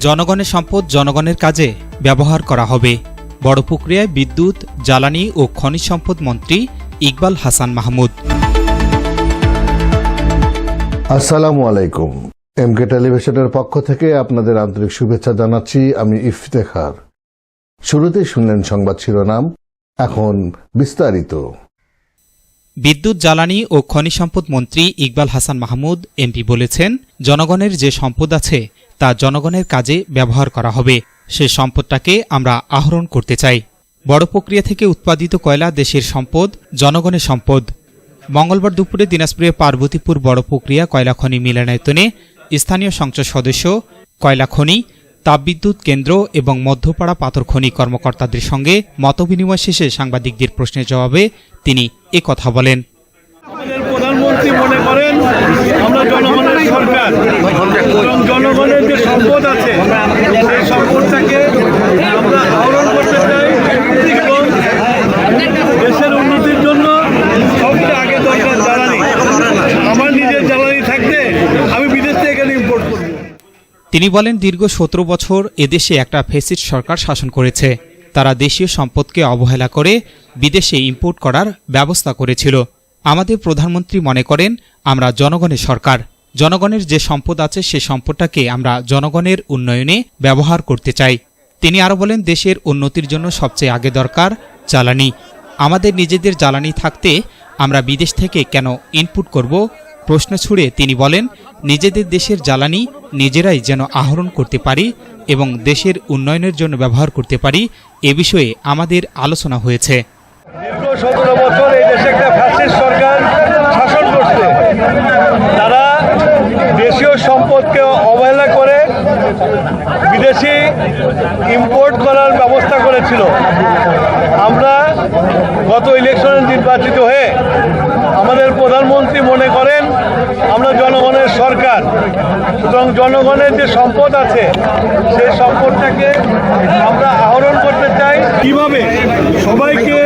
জনগণের সম্পদ জনগণের কাজে ব্যবহার করা হবে। বড়পুকুরিয়ায় বিদ্যুৎ, জ্বালানি ও খনিজ সম্পদ মন্ত্রী ইকবাল হাসান মাহমুদ। আসসালামু আলাইকুম। এমকে টেলিভিশনের পক্ষ থেকে আপনাদের আন্তরিক শুভেচ্ছা জানাচ্ছি আমি ইফতেখার। শুরুতেই শুনলেন সংবাদ শিরোনাম, এখন বিস্তারিত। বিদ্যুৎ, জ্বালানি ও খনিজ সম্পদ মন্ত্রী ইকবাল হাসান মাহমুদ এমপি বলেছেন, জনগণের যে সম্পদ আছে তা জনগণের কাজে ব্যবহার করা হবে। সে সম্পদটাকে আমরা আহরণ করতে চাই। বড়পুকুরিয়া থেকে উৎপাদিত কয়লা দেশের সম্পদ, জনগণের সম্পদ। মঙ্গলবার দুপুরে দিনাজপুরের পার্বতীপুর বড়পুকুরিয়া কয়লা খনি মিলনায়তনে স্থানীয় সংসদ সদস্য, কয়লা খনি, তাপবিদ্যুৎ কেন্দ্র এবং মধ্যপাড়া পাথর খনি কর্মকর্তাদের সঙ্গে মতবিনিময় শেষে সাংবাদিকদের প্রশ্নের জবাবে তিনি কথা বলেন। প্রধানমন্ত্রী মনে করেন আমরা জনগণের সরকার এবং জনগণের যে সম্পদ আছে সেই সম্পদটাকে আমরা আহরণ করতে চাই এবং দেশের উন্নতির জন্য সবচেয়ে আগে দরকার জ্বালানি। আমার নিজের জ্বালানি থাকতে আমি বিদেশ থেকে এখানে ইম্পোর্ট করব। তিনি বলেন, দীর্ঘ 17 বছর এদেশে একটা ফ্যাসিস্ট সরকার শাসন করেছে। তারা দেশীয় সম্পদকে অবহেলা করে বিদেশে ইম্পোর্ট করার ব্যবস্থা করেছিল। আমাদের প্রধানমন্ত্রী মনে করেন আমরা জনগণের সরকার। জনগণের যে সম্পদ আছে সে সম্পদটাকে আমরা জনগণের উন্নয়নে ব্যবহার করতে চাই। তিনি আরও বলেন, দেশের উন্নতির জন্য সবচেয়ে আগে দরকার জ্বালানি। আমাদের নিজেদের জ্বালানি থাকতে আমরা বিদেশ থেকে কেন ইনপুট করব? প্রশ্ন ছুড়ে তিনি বলেন, নিজেদের দেশের জ্বালানি নিজেরাই যেন আহরণ করতে পারি এবং দেশের উন্নয়নের জন্য ব্যবহার করতে পারি, এ বিষয়ে আমাদের আলোচনা হয়েছে। দীর্ঘ 17 বছর এই দেশে একটা ফ্যাসিস্ট সরকার শাসন করছে। তারা দেশীয় সম্পদকে অবহেলা করে বিদেশি ইম্পোর্ট করার ব্যবস্থা করেছিল। আমরা গত ইলেকশনে নির্বাচিত হয়ে আমাদের প্রধানমন্ত্রী মনে করেন আমরা জনগণের সরকার, সুতরাং জনগণের যে সম্পদ আছে সেই সম্পদটাকে আমরা আহরণ করতে চাই। কিভাবে সবাইকে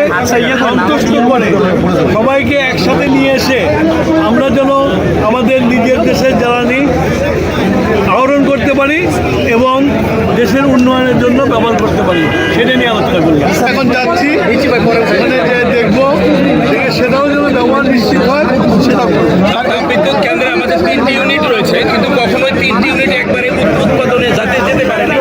সন্তুষ্ট করে সবাইকে একসাথে নিয়ে এসে আমরা যেন আমাদের নিজের দেশের জ্বালানি আহরণ করতে পারি এবং দেশের উন্নয়নের জন্য ব্যবহার করতে পারি, সেটা নিয়ে আলোচনা করি। এখন যাচ্ছি সেখানে যে দেখবো সেটাও যেন ব্যবহার নিশ্চিত হয়, সেটা বিদ্যুৎ কেন্দ্রে আমাদের 3টি ইউনিট রয়েছে, কিন্তু কখনোই 3টি ইউনিট একবারে উৎপাদনে যাতে যেতে পারে না।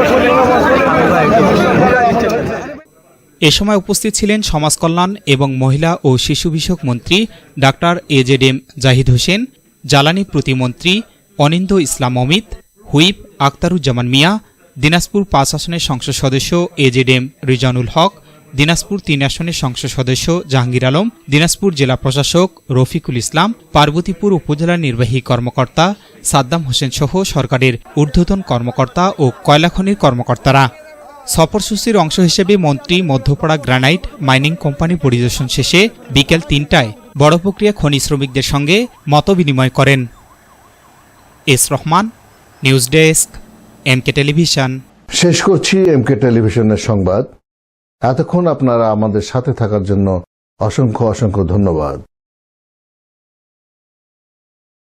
এ সময় উপস্থিত ছিলেন সমাজ কল্যাণ এবং মহিলা ও শিশু বিষয়ক মন্ত্রী ডাক্তার AZM জাহিদ হোসেন, জ্বালানি প্রতিমন্ত্রী অনিন্দ ইসলাম অমিত, হুইপ আখতারুজ্জামান মিয়া, দিনাজপুর 5 আসনের সংসদ সদস্য AZM রিজানুল হক, দিনাজপুর 3 আসনের সংসদ সদস্য জাহাঙ্গীর আলম, দিনাজপুর জেলা প্রশাসক রফিকুল ইসলাম, পার্বতীপুর উপজেলা নির্বাহী কর্মকর্তা সাদ্দাম হোসেন সহ সরকারের ঊর্ধ্বতন কর্মকর্তা ও কয়লা খনির কর্মকর্তারা। সফরসূচির অংশ হিসেবে মন্ত্রী মধ্যপাড়া গ্রানাইট মাইনিং কোম্পানি পরিদর্শন শেষে বিকেল 3টায় বড়পুকুরিয়া খনি শ্রমিকদের সঙ্গে মতবিনিময় করেন। S Rahman, news desk, MK television. শেষ করছি এমকে টেলিভিশনের সংবাদ। এতক্ষণ আপনারা আমাদের সাথে থাকার জন্য অসংখ্য ধন্যবাদ।